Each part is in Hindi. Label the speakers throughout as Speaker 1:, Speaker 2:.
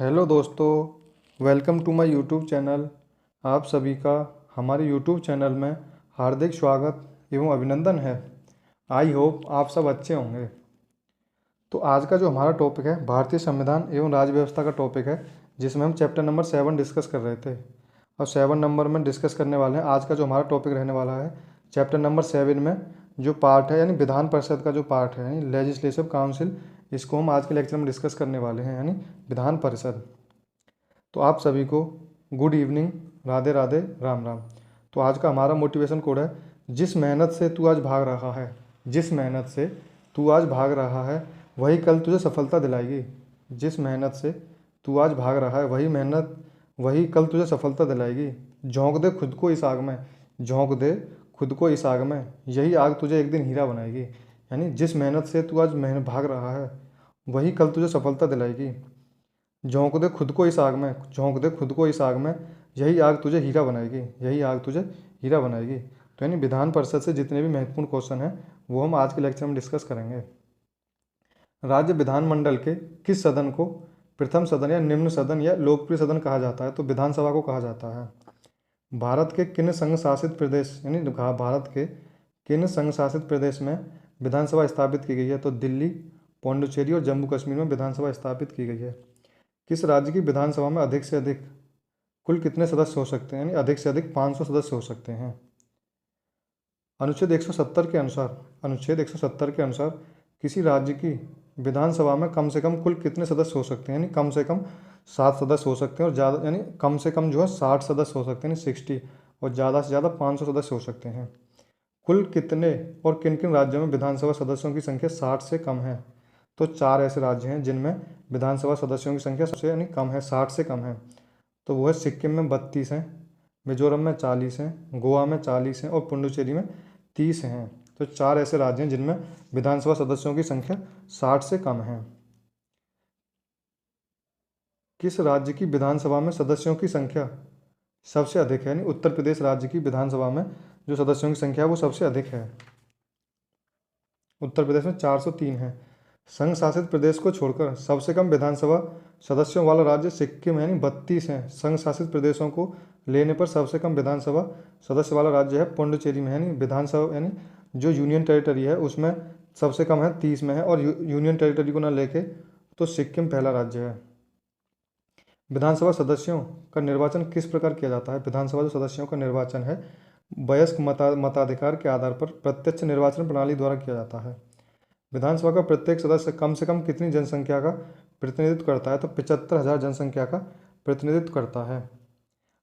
Speaker 1: हेलो दोस्तों, welcome to my YouTube channel. आप सभी का हमारे यूट्यूब चैनल में हार्दिक स्वागत एवं अभिनंदन है। आई होप आप सब अच्छे होंगे। तो आज का जो हमारा टॉपिक है भारतीय संविधान एवं राज्य व्यवस्था का टॉपिक है, जिसमें हम चैप्टर नंबर 7 डिस्कस कर रहे थे। और 7 नंबर में डिस्कस करने वाले हैं। आज का जो हमारा टॉपिक रहने वाला है चैप्टर नंबर 7 में जो पार्ट है यानी विधान परिषद का जो पार्ट है यानी लेजिस्लेटिव काउंसिल, इसको हम आज के लेक्चर में डिस्कस करने वाले हैं यानी विधान परिषद। तो आप सभी को गुड इवनिंग, राधे राधे, राम राम। तो आज का हमारा मोटिवेशन कोड है, जिस मेहनत से तू आज भाग रहा है, जिस मेहनत से तू आज भाग रहा है वही कल तुझे सफलता दिलाएगी। जिस मेहनत से तू आज भाग रहा है वही मेहनत वही कल तुझे सफलता दिलाएगी। झोंक दे खुद को इस आग में, झोंक दे खुद को इस आग में, यही आग तुझे एक दिन हीरा बनाएगी। यानी जिस मेहनत से तू आज मेहनत भाग रहा है वही कल तुझे सफलता दिलाएगी। झोंक दे खुद को इस आग में, झोंक दे खुद को इस आग में, यही आग तुझे हीरा बनाएगी, यही आग तुझे हीरा बनाएगी। तो यानी विधान परिषद से जितने भी महत्वपूर्ण क्वेश्चन हैं वो हम आज के लेक्चर में डिस्कस करेंगे। राज्य विधानमंडल के किस सदन को प्रथम सदन या निम्न सदन या लोकप्रिय सदन कहा जाता है? तो विधानसभा को कहा जाता है। भारत के किन संघ शासित प्रदेश यानी भारत के किन संघ शासित प्रदेश में विधानसभा स्थापित की गई है? तो दिल्ली, पौंडुचेरी और जम्मू कश्मीर में विधानसभा स्थापित की गई है। किस राज्य की विधानसभा में अधिक से अधिक कुल कितने सदस्य हो सकते हैं? यानी अधिक से अधिक 500 सदस्य हो सकते हैं। अनुच्छेद 170 के अनुसार, अनुच्छेद 170 के अनुसार किसी राज्य की विधानसभा में कम से कम कुल कितने सदस्य हो सकते हैं? यानी कम से कम 7 सदस्य हो सकते हैं, और ज़्यादा यानी कम से कम जो है 60 सदस्य हो सकते हैं, यानी 60, और ज़्यादा से ज़्यादा 500 सदस्य हो सकते हैं। कुल कितने और किन किन राज्यों में विधानसभा सदस्यों की संख्या 60 से कम है? तो 4 ऐसे राज्य हैं जिनमें विधानसभा सदस्यों की संख्या सबसे यानी कम है, 60 से कम है। तो वो है सिक्किम में 32 हैं, मिजोरम में 40 हैं, गोवा में 40 हैं और पुडुचेरी में 30 हैं। तो 4 ऐसे राज्य हैं जिनमें विधानसभा सदस्यों की संख्या 60 से कम है। किस राज्य की विधानसभा में सदस्यों की संख्या सबसे अधिक है? यानी उत्तर प्रदेश राज्य की विधानसभा में जो सदस्यों की संख्या है वो सबसे अधिक है। उत्तर प्रदेश में 403 है। संघ शासित प्रदेश को छोड़कर सबसे कम विधानसभा सदस्यों वाला राज्य सिक्किम यानी 32 है। संघ शासित प्रदेशों को लेने पर सबसे कम विधानसभा सदस्य वाला राज्य है पुडुचेरी में, यानी विधानसभा यानी जो यूनियन टेरिटरी है उसमें सबसे कम है 30 में है, और यूनियन टेरिटरी को ना लेके तो सिक्किम पहला राज्य है। विधानसभा सदस्यों का निर्वाचन किस प्रकार किया जाता है? विधानसभा जो सदस्यों का निर्वाचन है वयस्क मताधिकार के आधार पर प्रत्यक्ष निर्वाचन प्रणाली द्वारा किया जाता है। विधानसभा का प्रत्येक सदस्य कम से कम कितनी जनसंख्या का प्रतिनिधित्व करता है? तो 75,000 जनसंख्या का प्रतिनिधित्व करता है।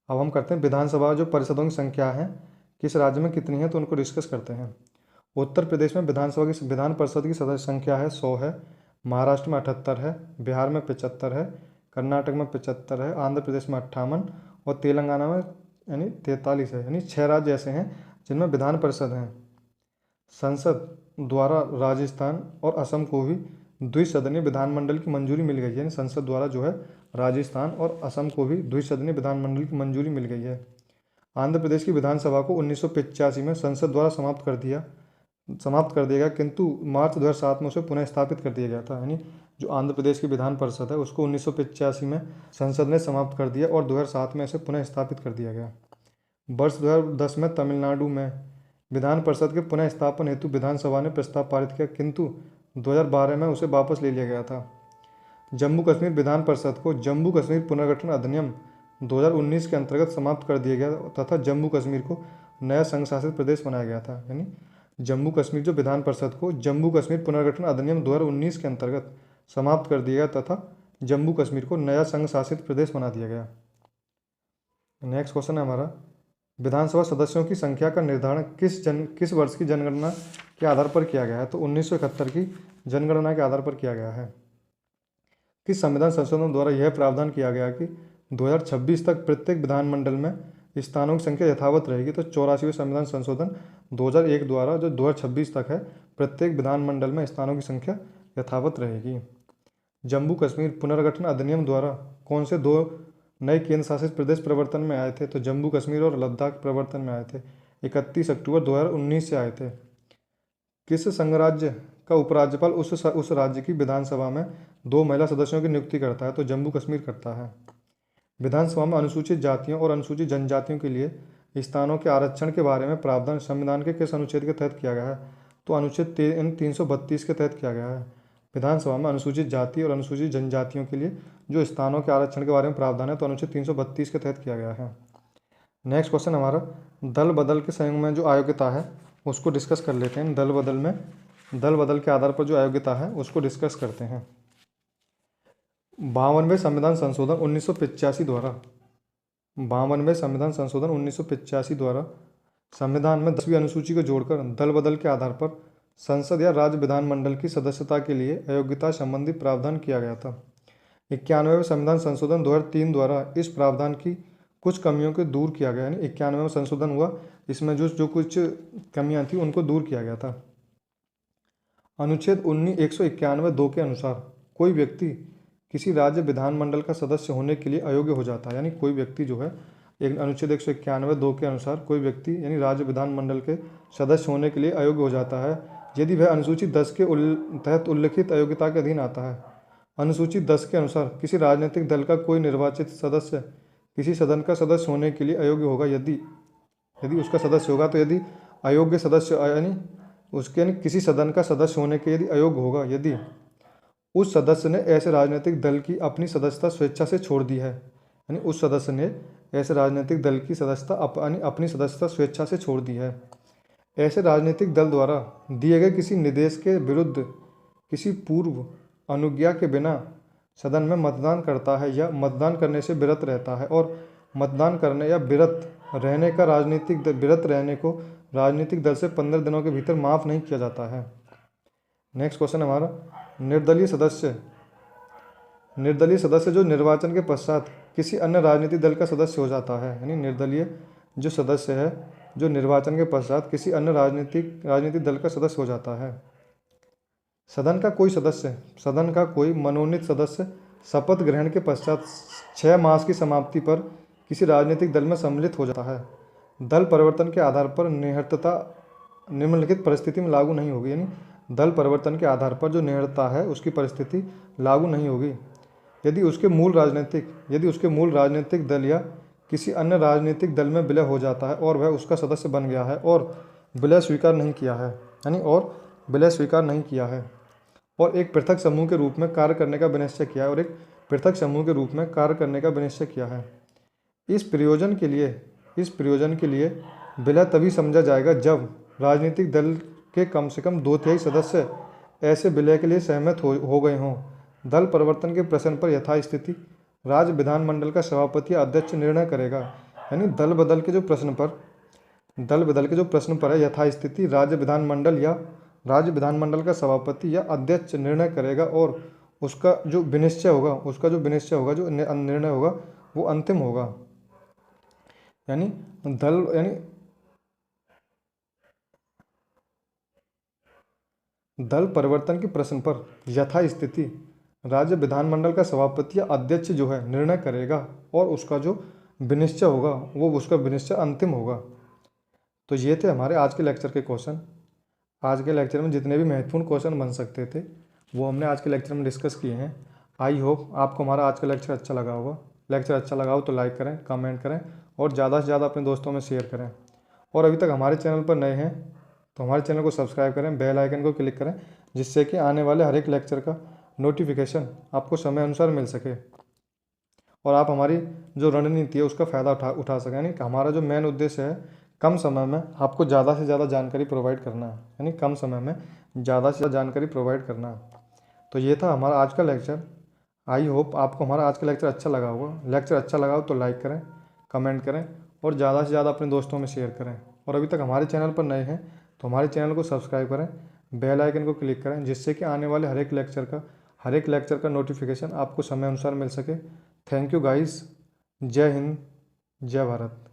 Speaker 1: अब हम करते हैं विधानसभा जो परिषदों की संख्या है किस राज्य में कितनी है, तो उनको डिस्कस करते हैं। उत्तर प्रदेश में विधानसभा की विधान परिषद की सदस्य संख्या है 100 है, महाराष्ट्र में 78 है, बिहार में 75 है, कर्नाटक में 75 है, आंध्र प्रदेश में 58 और तेलंगाना में यानी 43 है। यानी 6 राज्य ऐसे हैं जिनमें विधान परिषद हैं। संसद द्वारा राजस्थान और असम को भी द्विसदनीय विधानमंडल की मंजूरी मिल गई है। यानी संसद द्वारा जो है राजस्थान और असम को भी द्विसदनीय विधानमंडल की मंजूरी मिल गई है। आंध्र प्रदेश की विधानसभा को 1985 में संसद द्वारा समाप्त कर दिया गया, किंतु मार्च 2007 में उसे पुनः स्थापित कर दिया गया था। यानी जो आंध्र प्रदेश की विधान परिषद है उसको 1985 में संसद ने समाप्त कर दिया और 2007 में इसे पुनः स्थापित कर दिया गया। वर्ष 2010 में तमिलनाडु में विधान परिषद के पुनः स्थापन हेतु विधानसभा ने प्रस्ताव पारित किया, किंतु 2012 में उसे वापस ले लिया गया था। जम्मू कश्मीर विधान परिषद को जम्मू कश्मीर पुनर्गठन अधिनियम 2019 के अंतर्गत समाप्त कर दिया गया तथा जम्मू कश्मीर को नया संघ शासित प्रदेश बनाया गया था। यानी जम्मू कश्मीर जो विधान परिषद को जम्मू कश्मीर पुनर्गठन अधिनियम 2019 के अंतर्गत समाप्त कर दिया गया तथा जम्मू कश्मीर को नया संघ शासित प्रदेश बना दिया गया। नेक्स्ट क्वेश्चन है हमारा, विधानसभा सदस्यों की संख्या का निर्धारण किस वर्ष की जनगणना के आधार पर किया गया है? तो 1971 की जनगणना के आधार पर किया गया है। किस संविधान संशोधन द्वारा यह प्रावधान किया गया कि 2026 तक प्रत्येक विधानमंडल में स्थानों की संख्या यथावत रहेगी? तो 84वें संविधान संशोधन 2001 द्वारा जो 2026 तक है प्रत्येक विधानमंडल में स्थानों की संख्या यथावत रहेगी। जम्मू कश्मीर पुनर्गठन अधिनियम द्वारा कौन से 2 नए केंद्र शासित प्रदेश प्रवर्तन में आए थे? तो जम्मू कश्मीर और लद्दाख प्रवर्तन में आए थे, 31 अक्टूबर 2019 से आए थे। किस संघराज्य का उपराज्यपाल उस राज्य की विधानसभा में 2 महिला सदस्यों की नियुक्ति करता है, तो जम्मू कश्मीर करता है। विधानसभा में अनुसूचित जातियों और अनुसूचित जनजातियों के लिए स्थानों के आरक्षण के बारे में प्रावधान संविधान के किस अनुच्छेद के तहत किया गया है? तो अनुच्छेद 332 के तहत किया गया है। विधानसभा में अनुसूचित जाति और अनुसूचित जनजातियों के लिए जो स्थानों के आरक्षण के बारे में प्रावधान है, तो अनुच्छेद 332 के तहत किया गया है। नेक्स्ट क्वेश्चन हमारा दल बदल के संयोग में जो अयोग्यता है उसको डिस्कस कर लेते हैं। दल बदल के आधार पर जो अयोग्यता है उसको डिस्कस करते हैं। 52वें संविधान संशोधन 1985 द्वारा 52वें संविधान संशोधन 1985 द्वारा संविधान में 10वीं अनुसूची को जोड़कर दल बदल के आधार पर संसद या राज्य विधानमंडल की सदस्यता के लिए अयोग्यता संबंधी प्रावधान किया गया था। 91वें संविधान संशोधन 2003 द्वारा इस प्रावधान की कुछ कमियों को दूर किया गया, यानी 91वें संशोधन हुआ, इसमें जो कुछ कमियां थी उनको दूर किया गया था। अनुच्छेद 191(2) के अनुसार कोई व्यक्ति किसी राज्य विधानमंडल का सदस्य होने के लिए अयोग्य हो जाता है, यानी कोई व्यक्ति जो है एक अनुच्छेद 191(2) के अनुसार कोई व्यक्ति यानी राज्य विधानमंडल के सदस्य होने के लिए अयोग्य हो जाता है यदि वह अनुसूचित 10 के तहत उल्लिखित अयोग्यता के अधीन आता है। अनुसूचित 10 के अनुसार किसी राजनीतिक दल का कोई निर्वाचित सदस्य किसी सदन का सदस्य होने के लिए अयोग्य होगा यदि उसका सदस्य होगा, तो यदि अयोग्य सदस्य यानी किसी सदन का सदस्य होने के यदि अयोग्य होगा यदि उस सदस्य ने ऐसे राजनीतिक दल की अपनी सदस्यता स्वेच्छा से छोड़ दी है, यानी उस सदस्य ने ऐसे राजनीतिक दल की सदस्यता अपनी सदस्यता स्वेच्छा से छोड़ दी है। ऐसे राजनीतिक दल द्वारा दिए गए किसी निर्देश के विरुद्ध किसी पूर्व अनुज्ञा के बिना सदन में मतदान करता है या मतदान करने से विरत रहता है और मतदान करने या विरत रहने को राजनीतिक दल से 15 दिनों के भीतर माफ़ नहीं किया जाता है। नेक्स्ट क्वेश्चन हमारा निर्दलीय सदस्य जो निर्वाचन के पश्चात किसी अन्य राजनीतिक दल का सदस्य हो जाता है, यानी निर्दलीय जो सदस्य है जो निर्वाचन के पश्चात किसी अन्य राजनीतिक दल का सदस्य हो जाता है। सदन का कोई मनोनीत सदस्य शपथ ग्रहण के पश्चात 6 मास की समाप्ति पर किसी राजनीतिक दल में सम्मिलित हो जाता है। दल परिवर्तन के आधार पर निहितता निम्नलिखित परिस्थिति में लागू नहीं होगी, यानी दल परिवर्तन के आधार पर जो निहितता है उसकी परिस्थिति लागू नहीं होगी यदि उसके मूल राजनीतिक दल या किसी अन्य राजनीतिक दल में विलय हो जाता है और वह उसका सदस्य बन गया है और विलय स्वीकार नहीं किया है और एक पृथक समूह के रूप में कार्य करने का विनिश्चय किया है। इस प्रयोजन के लिए विलय तभी समझा जाएगा जब राजनीतिक दल के कम से कम 2/3 सदस्य ऐसे विलय के लिए सहमत हो गए हों। दल परिवर्तन के प्रश्न पर यथास्थिति राज्य विधानमंडल का सभापति या अध्यक्ष निर्णय करेगा, यानी दल बदल के जो प्रश्न पर है यथास्थिति राज्य विधानमंडल का सभापति या अध्यक्ष निर्णय करेगा और उसका जो निर्णय होगा वो अंतिम होगा। यानी दल परिवर्तन के प्रश्न पर यथास्थिति राज्य विधानमंडल का सभापति या अध्यक्ष जो है निर्णय करेगा और उसका जो विनिश्चय होगा वो उसका विनिश्चय अंतिम होगा। तो ये थे हमारे आज के लेक्चर के क्वेश्चन। आज के लेक्चर में जितने भी महत्वपूर्ण क्वेश्चन बन सकते थे वो हमने आज के लेक्चर में डिस्कस किए हैं। आई होप आपको हमारा आज का लेक्चर अच्छा लगा होगा। लेक्चर अच्छा लगा हो तो लाइक करें, कमेंट करें और ज़्यादा से ज़्यादा अपने दोस्तों में शेयर करें। और अभी तक हमारे चैनल पर नए हैं तो हमारे चैनल को सब्सक्राइब करें, बेल आइकन को क्लिक करें, जिससे कि आने वाले हर एक लेक्चर का नोटिफिकेशन आपको समय अनुसार मिल सके और आप हमारी जो रणनीति है उसका फ़ायदा उठा सकें। यानी हमारा जो मेन उद्देश्य है कम समय में आपको ज़्यादा से ज़्यादा जानकारी प्रोवाइड करना है, यानी कम समय में ज़्यादा से ज़्यादा जानकारी प्रोवाइड करना है। तो ये था हमारा आज का लेक्चर। आई होप आपको हमारा आज का लेक्चर अच्छा लगा होगा। लेक्चर अच्छा लगा हो तो लाइक करें, कमेंट करें और ज़्यादा से ज़्यादा अपने दोस्तों में शेयर करें। और अभी तक हमारे चैनल पर नए हैं तो हमारे चैनल को सब्सक्राइब करें, बेल आइकन को क्लिक करें, जिससे कि आने वाले हर एक लेक्चर का नोटिफिकेशन आपको समय अनुसार मिल सके। Thank you guys. जय हिंद, जय भारत।